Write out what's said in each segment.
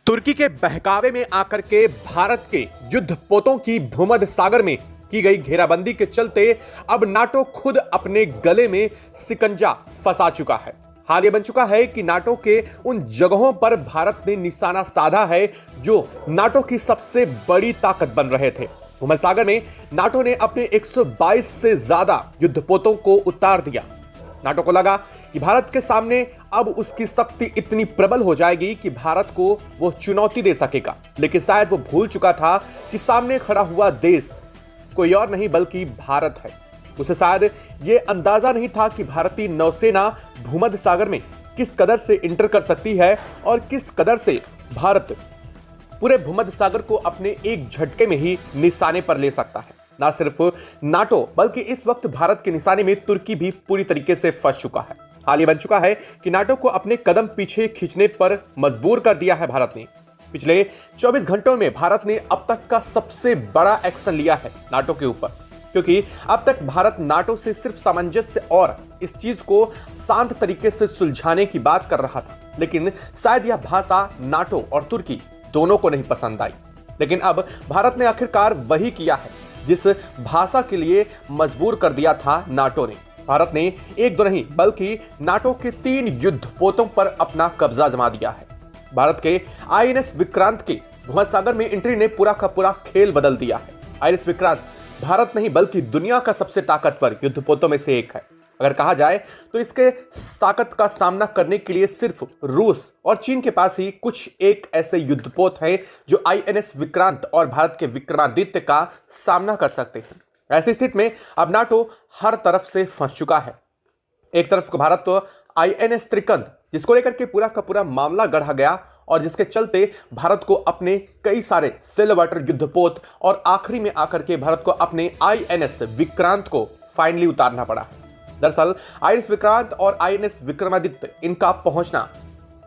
तुर्की के बहकावे में आकर के भारत के युद्धपोतों की भूमध्य सागर में की गई घेराबंदी के चलते अब नाटो खुद अपने गले में शिकंजा फंसा चुका है। हाल ये बन चुका है कि नाटो के उन जगहों पर भारत ने निशाना साधा है जो नाटो की सबसे बड़ी ताकत बन रहे थे। भूमध्य सागर में नाटो ने अपने 122 से ज्यादा युद्धपोतों को उतार दिया। नाटो को लगा कि भारत के सामने अब उसकी शक्ति इतनी प्रबल हो जाएगी कि भारत को वो चुनौती दे सकेगा, लेकिन शायद वो भूल चुका था कि सामने खड़ा हुआ देश कोई और नहीं बल्कि भारत है। उसे शायद ये अंदाजा नहीं था कि भारतीय नौसेना भूमध्य सागर में किस कदर से इंटर कर सकती है और किस कदर से भारत पूरे भूमध्य सागर को अपने एक झटके में ही निशाने पर ले सकता है। ना सिर्फ नाटो बल्कि इस वक्त भारत के निशाने में तुर्की भी पूरी तरीके से फंस चुका है। हाल ये बन चुका है कि नाटो को अपने कदम पीछे खींचने पर मजबूर कर दिया है भारत ने। पिछले 24 घंटों में भारत ने अब तक का सबसे बड़ा एक्शन लिया है नाटो के ऊपर, क्योंकि अब तक भारत नाटो से सिर्फ सामंजस्य और इस चीज को शांत तरीके से सुलझाने की बात कर रहा था, लेकिन शायद यह भाषा नाटो और तुर्की दोनों को नहीं पसंद आई। लेकिन अब भारत ने आखिरकार वही किया है जिस भाषा के लिए मजबूर कर दिया था नाटो ने। भारत ने एक दो नहीं बल्कि नाटो के 3 युद्धपोतों पर अपना कब्जा जमा दिया है। भारत के आईएनएस विक्रांत के भूमध्य सागर में एंट्री ने पूरा का पूरा खेल बदल दिया है। आईएनएस विक्रांत भारत नहीं बल्कि दुनिया का सबसे ताकतवर युद्धपोतों में से एक है। अगर कहा जाए तो इसके ताकत का सामना करने के लिए सिर्फ रूस और चीन के पास ही कुछ एक ऐसे युद्धपोत हैं जो आईएनएस विक्रांत और भारत के विक्रमादित्य का सामना कर सकते हैं। ऐसी स्थिति में अब नाटो हर तरफ से फंस चुका है। एक तरफ भारत तो आईएनएस त्रिकंद जिसको लेकर के पूरा का पूरा मामला गढ़ा गया और जिसके चलते भारत को अपने कई सारे सेल वाटर युद्धपोत और आखिरी में आकर के भारत को अपने आईएनएस विक्रांत को फाइनली उतारना पड़ा है। दरअसल आईएनएस विक्रांत और आईएनएस विक्रमादित्य इनका पहुंचना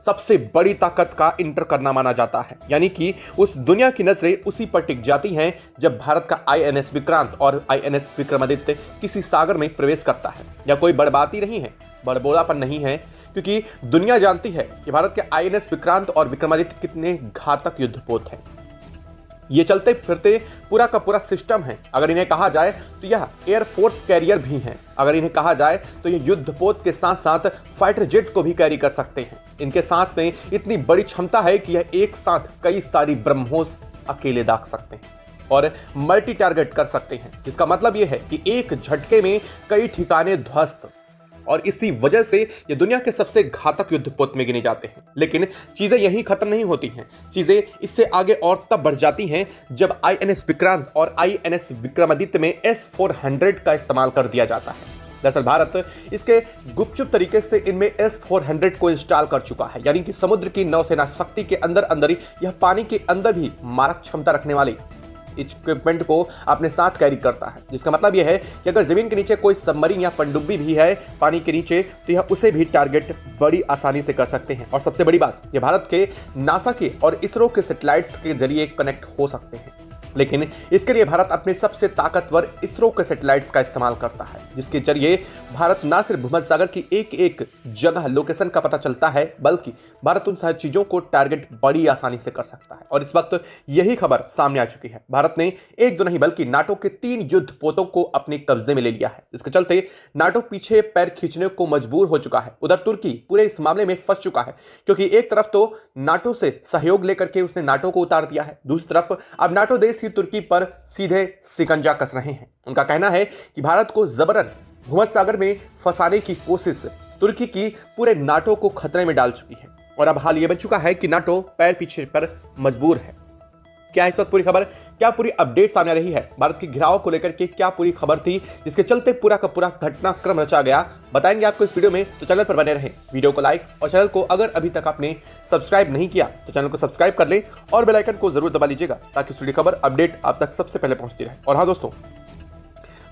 सबसे बड़ी ताकत का इंटर करना माना जाता है, यानी कि उस दुनिया की नजरें उसी पर टिक जाती हैं जब भारत का आईएनएस विक्रांत और आईएनएस विक्रमादित्य किसी सागर में प्रवेश करता है। या कोई बड़बाती नहीं है, बड़बोलापन नहीं है, क्योंकि दुनिया जानती है कि भारत के आईएनएस विक्रांत और विक्रमादित्य कितने घातक युद्धपोत हैं। ये चलते फिरते पूरा का पूरा सिस्टम है। अगर इन्हें कहा जाए तो यह एयरफोर्स कैरियर भी हैं। अगर इन्हें कहा जाए तो ये युद्धपोत के साथ साथ फाइटर जेट को भी कैरी कर सकते हैं। इनके साथ में इतनी बड़ी क्षमता है कि यह एक साथ कई सारी ब्रह्मोस अकेले दाग सकते हैं और मल्टी टारगेट कर सकते हैं, जिसका मतलब यह है कि एक झटके में कई ठिकाने ध्वस्त, और इसी वजह से ये दुनिया के सबसे घातक युद्धपोत में गिने जाते हैं। लेकिन चीजें यहीं खत्म नहीं होती हैं, चीजें इससे आगे और तब बढ़ जाती हैं जब आईएनएस विक्रांत और आईएनएस विक्रमादित्य में S-400 का इस्तेमाल कर दिया जाता है। दरअसल भारत इसके गुपचुप तरीके से इनमें S-400 को इंस्टॉल कर चुका है, यानी कि समुद्र की नौसेना शक्ति के अंदर अंदर ही यह पानी के अंदर भी मारक क्षमता रखने वाली इक्विपमेंट को अपने साथ कैरी करता है, जिसका मतलब यह है कि अगर जमीन के नीचे कोई सबमरीन या पनडुब्बी भी है पानी के नीचे तो यह उसे भी टारगेट बड़ी आसानी से कर सकते हैं। और सबसे बड़ी बात, यह भारत के नासा के और इसरो के सैटेलाइट्स के जरिए कनेक्ट हो सकते हैं। लेकिन इसके लिए भारत अपने सबसे ताकतवर इसरो के सैटेलाइट्स का इस्तेमाल करता है, जिसके जरिए भारत न सिर्फ भूमध्य सागर की एक एक जगह लोकेशन का पता चलता है, बल्कि भारत उन सारी चीजों को टारगेट बड़ी आसानी से कर सकता है। और इस वक्त यही खबर सामने आ चुकी है। भारत ने एक दो नहीं बल्कि नाटो के 3 युद्धपोतों को अपने कब्जे में ले लिया है, जिसके चलते नाटो पीछे पैर खींचने को मजबूर हो चुका है। उधर तुर्की पूरे इस मामले में फंस चुका है, क्योंकि एक तरफ तो नाटो से सहयोग लेकर के उसने नाटो को उतार दिया है, दूसरी तरफ अब नाटो देश तुर्की पर सीधे शिकंजा कस रहे हैं। उनका कहना है कि भारत को जबरन भूमध्य सागर में फंसाने की कोशिश तुर्की की पूरे नाटो को खतरे में डाल चुकी है। और अब हाल यह बन चुका है कि नाटो पैर पीछे पर मजबूर है। क्या इस वक्त पूरी खबर, क्या पूरी अपडेट सामने आ रही है, भारत के घिराव को लेकर के क्या पूरी खबर थी जिसके चलते पूरा का पूरा घटनाक्रम रचा गया, बताएंगे आपको इस वीडियो में। तो चैनल पर बने रहें, वीडियो को लाइक और चैनल को अगर अभी तक आपने सब्सक्राइब नहीं किया तो चैनल को सब्सक्राइब कर लें और बेल आइकन को जरूर दबा लीजिएगा ताकि पूरी खबर अपडेट आप तक सबसे पहले पहुंचती रहे। और हाँ दोस्तों,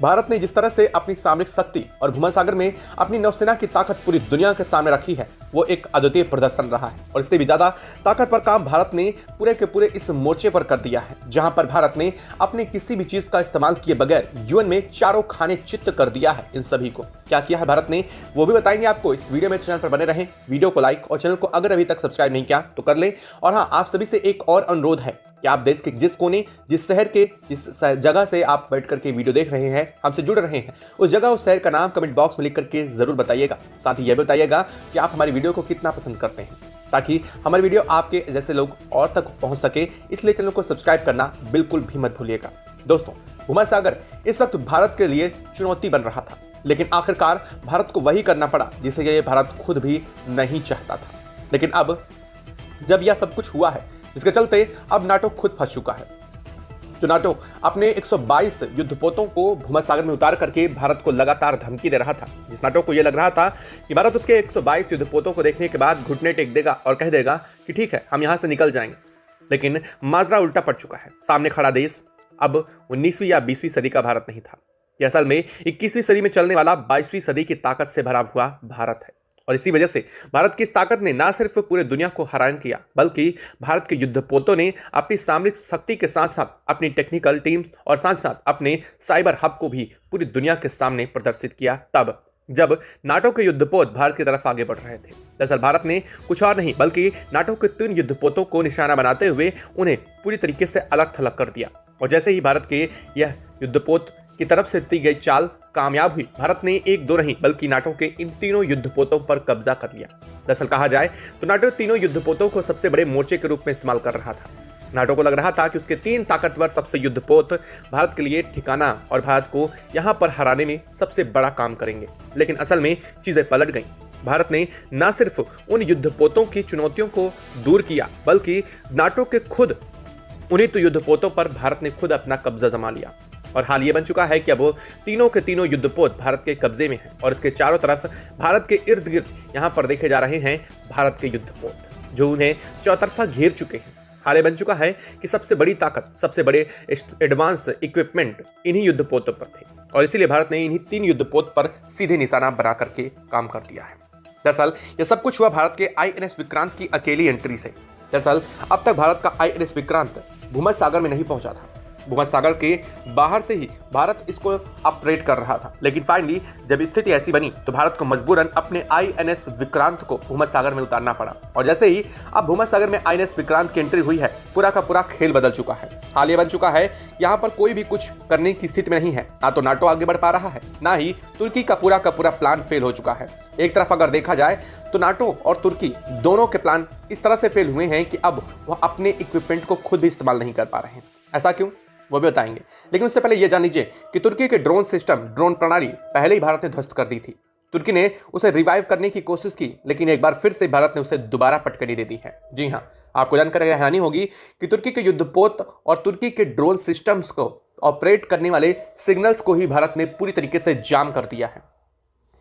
भारत ने जिस तरह से अपनी सामरिक शक्ति और भूमध्यसागर में अपनी नौसेना की ताकत पूरी दुनिया के सामने रखी है, वो एक अद्वितीय प्रदर्शन रहा है। और इससे भी ज्यादा ताकतवर काम भारत ने पूरे के पूरे इस मोर्चे पर कर दिया है, जहां पर भारत ने अपने किसी भी चीज का इस्तेमाल किए बगैर यूएन में चारों खाने चित्त कर दिया है। इन सभी को क्या किया है भारत ने, वो भी बताएंगे आपको इस वीडियो में। चैनल पर बने रहें, वीडियो को लाइक और चैनल को अगर अभी तक सब्सक्राइब नहीं किया तो कर ले। और हाँ, आप सभी से एक और अनुरोध है कि आप देश के जिस कोने, जिस शहर के, जिस जगह से आप बैठ करके वीडियो देख रहे हैं, हमसे जुड़ रहे हैं, उस जगह उस शहर का नाम कमेंट बॉक्स में लिख करके जरूर बताइएगा। साथ ही यह भी बताइएगा कि आप हमारी वीडियो को कितना पसंद करते हैं, ताकि हमारी वीडियो आपके जैसे लोग और तक पहुंच सके। इसलिए चैनल को सब्सक्राइब करना बिल्कुल भी मत भूलिएगा। दोस्तों, भूमध्यसागर इस वक्त भारत के लिए चुनौती बन रहा था, लेकिन आखिरकार भारत को वही करना पड़ा जिसे ये भारत खुद भी नहीं चाहता था। लेकिन अब जब यह सब कुछ हुआ है, जिसके चलते अब नाटो खुद फंस चुका है। जो नाटो अपने 122 युद्धपोतों को भूमध्यसागर में उतार करके भारत को लगातार धमकी दे रहा था, जिस नाटो को यह लग रहा था कि भारत उसके 122 युद्धपोतों को देखने के बाद घुटने टेक देगा और कह देगा कि ठीक है, हम यहां से निकल जाएंगे। लेकिन माजरा उल्टा पड़ चुका है। सामने खड़ा देश अब 19वीं या 20वीं सदी का भारत नहीं था, यह असल में 21वीं सदी में चलने वाला 22वीं सदी की ताकत से भरा हुआ भारत है। और इसी वजह से भारत की इस ताकत ने न सिर्फ पूरे दुनिया को हैरान किया, बल्कि भारत के युद्धपोतों ने अपनी सामरिक शक्ति के साथ साथ अपनी टेक्निकल टीम्स और साथ साथ अपने साइबर हब को भी पूरी दुनिया के सामने प्रदर्शित किया, तब जब नाटो के युद्धपोत भारत की तरफ आगे बढ़ रहे थे। दरअसल भारत ने कुछ और नहीं बल्कि नाटो के 3 युद्धपोतों को निशाना बनाते हुए उन्हें पूरी तरीके से अलग थलग कर दिया। और जैसे ही भारत के यह युद्धपोत की तरफ से दी गई चाल कामयाब हुई, भारत ने 1-2 नहीं बल्कि नाटो के इन तीनों युद्धपोतों पर कब्जा कर लिया। दरअसल कहा जाए तो नाटो तीनों युद्धपोतों को सबसे बड़े मोर्चे के रूप में इस्तेमाल कर रहा था। नाटो को लग रहा था कि उसके 3 ताकतवर सबसे युद्धपोत भारत के लिए ठिकाना और भारत को यहां पर हराने में सबसे बड़ा काम करेंगे। लेकिन असल में चीजें पलट गईं। भारत ने न सिर्फ उन युद्धपोतों की चुनौतियों को दूर किया, बल्कि नाटो के खुद उन्हीं तो युद्धपोतों पर भारत ने खुद अपना कब्जा जमा लिया। और हाल ये बन चुका है कि अब वो तीनों के तीनों युद्धपोत भारत के कब्जे में हैं और इसके चारों तरफ भारत के इर्द गिर्द यहाँ पर देखे जा रहे हैं भारत के युद्धपोत, जो उन्हें चौतरफा घेर चुके हैं। हाल ये बन चुका है कि सबसे बड़ी ताकत, सबसे बड़े एडवांस इक्विपमेंट इन्हीं युद्धपोतों पर थे और इसीलिए भारत ने इन्हीं 3 युद्धपोत पर सीधे निशाना बना करके काम कर दिया है। दरअसल यह सब कुछ हुआ भारत के INS विक्रांत की अकेली एंट्री से। दरअसल अब तक भारत का INS विक्रांत भूमध्यसागर में नहीं पहुंचा था। भूमध्यसागर के बाहर से ही भारत इसको ऑपरेट कर रहा था, लेकिन फाइनली जब स्थिति ऐसी बनी तो भारत को मजबूरन अपने INS विक्रांत को भूमध्यसागर में उतारना पड़ा। और जैसे ही अब भूमध्यसागर में INS विक्रांत की एंट्री हुई है, पूरा का पूरा खेल बदल चुका है। हाल ये बन चुका है, यहाँ पर कोई भी कुछ करने की स्थिति में नहीं है। ना तो नाटो आगे बढ़ पा रहा है, ना ही तुर्की का पूरा प्लान फेल हो चुका है। एक तरफ अगर देखा जाए तो नाटो और तुर्की दोनों के प्लान इस तरह से फेल हुए हैं कि अब वह अपने इक्विपमेंट को खुद भी इस्तेमाल नहीं कर पा रहे हैं। ऐसा क्यों, वो भी बताएंगे। लेकिन उससे पहले यह जान लीजिए कि तुर्की के ड्रोन सिस्टम, ड्रोन प्रणाली पहले ही भारत ने ध्वस्त कर दी थी। तुर्की ने उसे रिवाइव करने की कोशिश की, लेकिन एक बार फिर से भारत ने उसे दोबारा पटकनी दे दी है। जी हाँ, आपको जानकर हैरानी होगी कि तुर्की के युद्धपोत और तुर्की के ड्रोन सिस्टम्स को ऑपरेट करने वाले सिग्नल्स को ही भारत ने पूरी तरीके से जाम कर दिया है।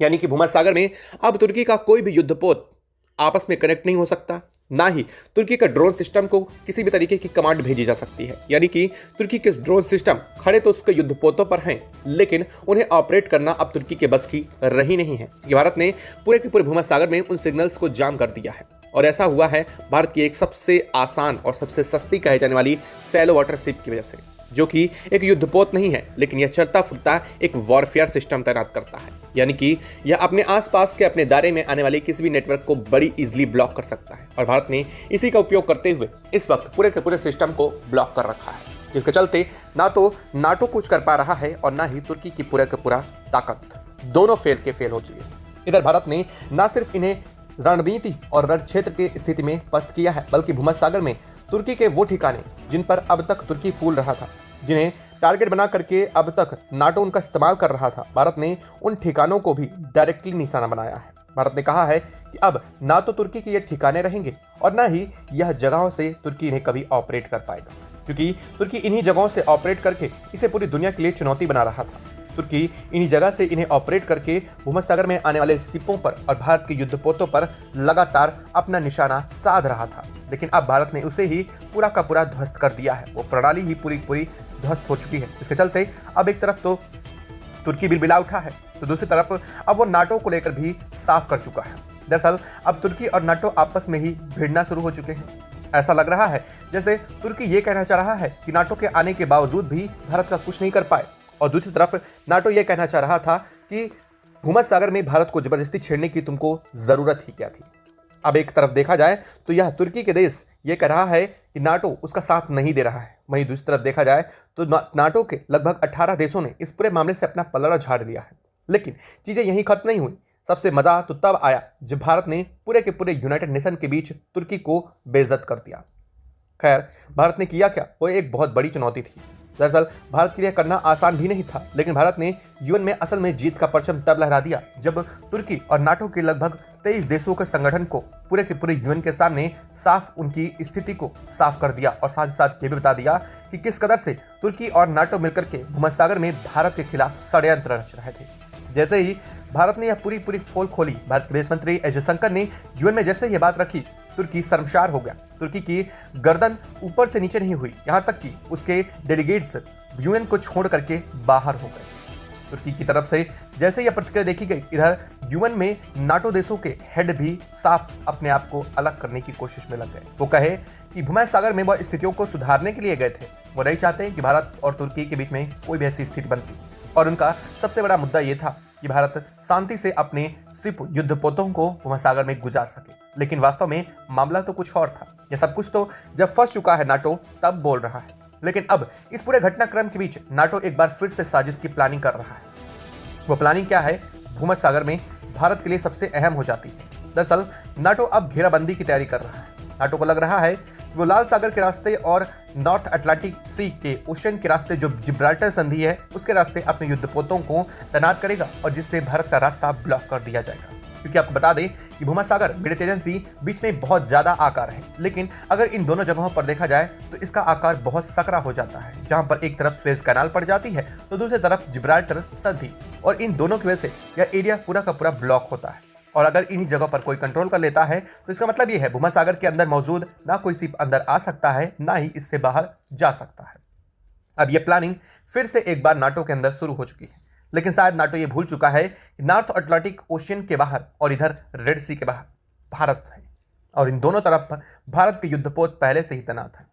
यानी कि भूमध्यसागर में अब तुर्की का कोई भी युद्धपोत आपस में कनेक्ट नहीं हो सकता, ना ही तुर्की का ड्रोन सिस्टम को किसी भी तरीके की कमांड भेजी जा सकती है। यानी कि तुर्की के ड्रोन सिस्टम खड़े तो उसके युद्धपोतों पर हैं, लेकिन उन्हें ऑपरेट करना अब तुर्की के बस की रही नहीं है। कि भारत ने पूरे के पूरे भूमध्यसागर में उन सिग्नल्स को जाम कर दिया है। और ऐसा हुआ है भारत की एक सबसे आसान और सबसे सस्ती कहे जाने वाली सैलो वाटर शिप की वजह से, जो कि एक युद्धपोत नहीं है, लेकिन यह चलता फिरता एक वॉरफेयर सिस्टम तैनात करता है। यानी कि यह अपने आसपास के अपने दायरे में आने वाले किसी भी नेटवर्क को बड़ी इजीली ब्लॉक कर सकता है। और भारत ने इसी का उपयोग करते हुए इस वक्त पूरे के पूरे सिस्टम को ब्लॉक कर रखा है, जिसके चलते ना तो नाटो कुछ कर पा रहा है और ना ही तुर्की की पूरा का पूरा ताकत, दोनों फेल हो चुकी है। इधर भारत ने न सिर्फ इन्हें रणनीति और रण क्षेत्र की स्थिति में पस्त किया है, बल्कि भूमध्यसागर में तुर्की के वो ठिकाने जिन पर अब तक तुर्की फूल रहा था, जिन्हें टारगेट बना करके अब तक नाटो उनका इस्तेमाल कर रहा था, भारत ने उन ठिकानों को भी डायरेक्टली निशाना बनाया है। भारत ने कहा है कि अब ना तो तुर्की के ये ठिकाने रहेंगे और ना ही यह जगहों से तुर्की इन्हें कभी ऑपरेट कर पाएगा, क्योंकि तुर्की इन्हीं जगहों से ऑपरेट करके इसे पूरी दुनिया के लिए चुनौती बना रहा था। तुर्की इन्हीं जगह से इन्हें ऑपरेट करके भूमध्यसागर में आने वाले शिपों पर और भारत के युद्धपोतों पर लगातार अपना निशाना साध रहा था। लेकिन अब भारत ने उसे ही पूरा का पूरा ध्वस्त कर दिया है। वो प्रणाली ही पूरी ध्वस्त हो चुकी है। इसके चलते अब एक तरफ तो तुर्की बिलबिला उठा है, तो दूसरी तरफ अब वो नाटो को लेकर भी साफ कर चुका है। दरअसल अब तुर्की और नाटो आपस में ही भिड़ना शुरू हो चुके हैं। ऐसा लग रहा है जैसे तुर्की ये कहना चाह रहा है कि नाटो के आने के बावजूद भी भारत का कुछ नहीं कर पाए, और दूसरी तरफ नाटो ये कहना चाह रहा था कि भूमध्य सागर में भारत को जबरदस्ती छेड़ने की तुमको जरूरत ही क्या थी। अब एक तरफ देखा जाए तो यह तुर्की के देश ये कह रहा है कि नाटो उसका साथ नहीं दे रहा है, वहीं दूसरी तरफ देखा जाए तो नाटो के लगभग 18 देशों ने इस पूरे मामले से अपना पलड़ा झाड़ लिया है। लेकिन चीजें यहीं खत्म नहीं हुई। सबसे मजा तो तब आया जब भारत ने पूरे के पूरे यूनाइटेड नेशन के बीच तुर्की को बेइज्जत कर दिया। खैर, भारत ने किया क्या, वो एक बहुत बड़ी चुनौती थी। दरअसल भारत के लिए करना आसान भी नहीं था, लेकिन भारत ने यूएन में असल में जीत का परचम तब लहरा दिया जब तुर्की और नाटो के लगभग 23 देशों के संगठन को पूरे के पूरे यूएन के सामने साफ उनकी स्थिति को साफ कर दिया, और साथ ही साथ ये भी बता दिया कि किस कदर से तुर्की और नाटो मिलकर के भूमध्य सागर में भारत के खिलाफ षड्यंत्र रच रहे थे। जैसे ही भारत ने यह पूरी पोल खोली, भारत के विदेश मंत्री एस जयशंकर ने यूएन में जैसे ये बात रखी, तुर्की शर्मसार हो गया। तुर्की की गर्दन ऊपर से नीचे नहीं हुई, यहाँ तक कि उसके डेलीगेट्स यूएन को छोड़ करके बाहर हो गए। तुर्की की तरफ से जैसे यह प्रतिक्रिया देखी गई, इधर यूएन में नाटो देशों के हेड भी साफ अपने आप को अलग करने की कोशिश में लग गए। वो कहे कि भूमध्य सागर में वह स्थितियों को सुधारने के लिए गए थे, वो नहीं चाहते कि भारत और तुर्की के बीच में कोई भी ऐसी स्थिति बनती, और उनका सबसे बड़ा मुद्दा ये था कि भारत शांति से अपने सिप युद्धपोतों को भूमध्य सागर में गुजार सके। लेकिन वास्तव में मामला तो कुछ और था। यह सब कुछ तो जब फंस चुका है नाटो तब बोल रहा है। लेकिन अब इस पूरे घटनाक्रम के बीच नाटो एक बार फिर से साजिश की प्लानिंग कर रहा है। वो प्लानिंग क्या है, भूमध्य सागर में भारत के लिए सबसे अहम हो जाती है। दरअसल नाटो अब घेराबंदी की तैयारी कर रहा है। नाटो को लग रहा है कि वो लाल सागर के रास्ते और नॉर्थ अटलांटिक सी के ओशन के रास्ते जो जिब्राल्टर संधि है उसके रास्ते अपने युद्धपोतों को तैनात करेगा, और जिससे भारत का रास्ता ब्लॉक कर दिया जाएगा। क्योंकि आपको बता दें कि भूमध्य सागर मेडिटेरियन सी बीच में बहुत ज्यादा आकार है, लेकिन अगर इन दोनों जगहों पर देखा जाए तो इसका आकार बहुत सकरा हो जाता है, जहां पर एक तरफ सुएज कैनाल पड़ जाती है तो दूसरी तरफ जिब्राल्टर संधि, और इन दोनों की वजह से यह एरिया पूरा का पूरा ब्लॉक होता है। और अगर इन्हीं जगह पर कोई कंट्रोल कर लेता है तो इसका मतलब यह है भूमध्य सागर के अंदर मौजूद ना कोई शिप अंदर आ सकता है, ना ही इससे बाहर जा सकता है। अब यह प्लानिंग फिर से एक बार नाटो के अंदर शुरू हो चुकी है, लेकिन शायद नाटो ये भूल चुका है कि नॉर्थ अटलांटिक ओशियन के बाहर और इधर रेड सी के बाहर भारत है, और इन दोनों तरफ भारत के युद्धपोत पहले से ही तैनात है।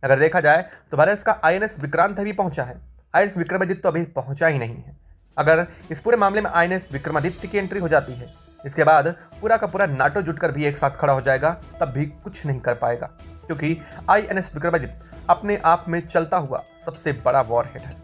अगर देखा जाए तो भारत का INS विक्रांत भी पहुंचा है, INS विक्रमादित्य तो अभी पहुंचा ही नहीं है। अगर इस पूरे मामले में INS विक्रमादित्य की एंट्री हो जाती है, इसके बाद पूरा का पूरा नाटो जुटकर भी एक साथ खड़ा हो जाएगा, तब भी कुछ नहीं कर पाएगा, क्योंकि INS विक्रमादित्य अपने आप में चलता हुआ सबसे बड़ा वॉरहेड है।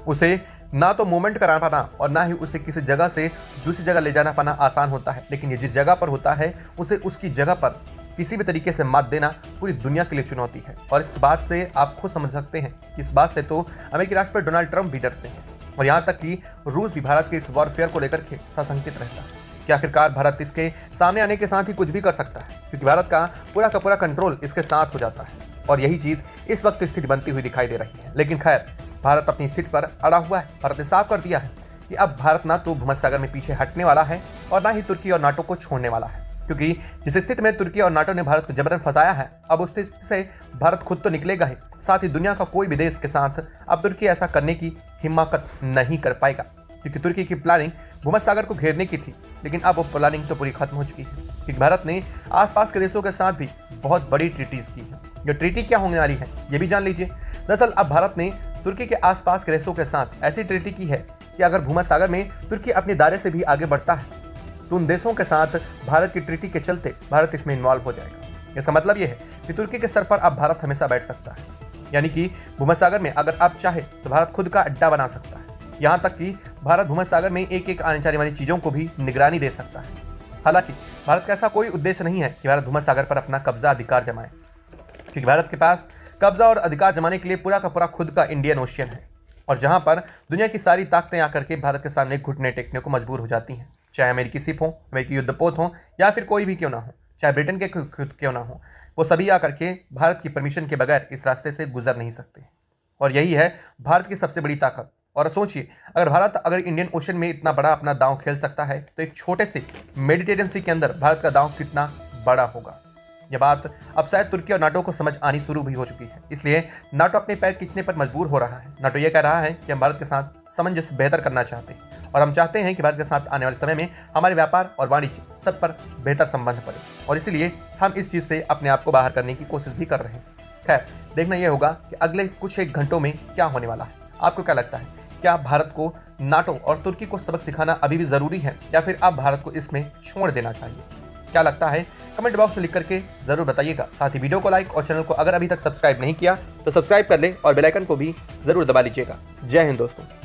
उसे ना तो मूवमेंट करा पाना और ना ही उसे किसी जगह से दूसरी जगह ले जाना पाना आसान होता है, लेकिन ये जिस जगह पर होता है उसे उसकी जगह पर किसी भी तरीके से मात देना पूरी दुनिया के लिए चुनौती है। और इस बात से आप खुद समझ सकते हैं, इस बात से तो अमेरिकी राष्ट्रपति डोनाल्ड ट्रंप भी डरते हैं, और यहाँ तक कि रूस भी भारत के इस वॉरफेयर को लेकर के सशंकित रहता है कि आखिरकार भारत इसके सामने आने के साथ ही कुछ भी कर सकता है, क्योंकि भारत का पूरा कंट्रोल इसके साथ हो जाता है। और यही चीज इस वक्त स्थिति बनती हुई दिखाई दे रही है। लेकिन खैर, भारत अपनी स्थिति पर अड़ा हुआ है। भारत ने साफ कर दिया है कि अब भारत ना तो भूमध्य सागर में पीछे हटने वाला है और ना ही तुर्की और नाटो को छोड़ने वाला है, क्योंकि जिस स्थिति में तुर्की और नाटो ने भारत को जबरन फंसाया है, अब उस स्थिति से भारत खुद तो निकलेगा ही, साथ ही दुनिया का कोई भी देश के साथ अब तुर्की ऐसा करने की हिम्मत नहीं कर पाएगा, क्योंकि तुर्की की प्लानिंग भूमध्य सागर को घेरने की थी, लेकिन अब वो प्लानिंग तो पूरी खत्म हो चुकी है, क्योंकि भारत ने आसपास के देशों के साथ भी बहुत बड़ी ट्रीटीज की है। ये ट्रीटी क्या होने वाली है ये भी जान लीजिए। दरअसल अब भारत ने तुर्की के आसपास के देशों के साथ ऐसी ट्रीटी की है कि अगर भूमध्य सागर में तुर्की अपने दायरे से भी आगे बढ़ता है तो उन देशों के साथ भारत की ट्रीटी के चलते भारत इसमें इन्वॉल्व हो जाएगा। इसका मतलब यह है कि तुर्की के सर पर अब भारत हमेशा बैठ सकता है, यानी कि भूमध्य सागर में अगर आप चाहे तो भारत खुद का अड्डा बना सकता है। यहाँ तक कि भारत भूमध्य सागर में एक एक आने जाने वाली चीज़ों को भी निगरानी दे सकता है। हालांकि भारत का ऐसा कोई उद्देश्य नहीं है कि भारत भूमध्य सागर पर अपना कब्जा अधिकार जमाए, क्योंकि भारत के पास कब्जा और अधिकार जमाने के लिए पूरा का पूरा खुद का इंडियन ओशियन है, और जहां पर दुनिया की सारी ताकतें आकर के भारत के सामने घुटने टेकने को मजबूर हो जाती हैं, चाहे अमेरिकी शिप हो, अमेरिकी युद्धपोत हो, या फिर कोई भी क्यों ना हो, चाहे ब्रिटेन के क्यों ना हो, वो सभी आकर के भारत की परमिशन के बगैर इस रास्ते से गुजर नहीं सकते। और यही है भारत की सबसे बड़ी ताकत। और सोचिए, अगर इंडियन ओशन में इतना बड़ा अपना दांव खेल सकता है, तो एक छोटे से मेडिटेरियन सी के अंदर भारत का दांव कितना बड़ा होगा। यह बात अब शायद तुर्की और नाटो को समझ आनी शुरू भी हो चुकी है। इसलिए नाटो अपने पैर खींचने पर मजबूर हो रहा है। नाटो यह कह रहा है कि हम भारत के साथ सामंजस्य बेहतर करना चाहते हैं और हम चाहते हैं कि भारत के साथ आने वाले समय में हमारे व्यापार और वाणिज्य सब पर बेहतर संबंध पड़े, और इसीलिए हम इस चीज़ से अपने आप को बाहर करने की कोशिश भी कर रहे हैं। खैर, देखना यह होगा कि अगले कुछ एक घंटों में क्या होने वाला है। आपको क्या लगता है, क्या भारत को नाटो और तुर्की को सबक सिखाना अभी भी ज़रूरी है, या फिर अब भारत को इसमें छोड़ देना चाहिए? क्या लगता है कमेंट बॉक्स में लिख करके ज़रूर बताइएगा। साथ ही वीडियो को लाइक और चैनल को अगर अभी तक सब्सक्राइब नहीं किया तो सब्सक्राइब कर लें और बेल आइकन को भी ज़रूर दबा लीजिएगा। जय हिंद दोस्तों।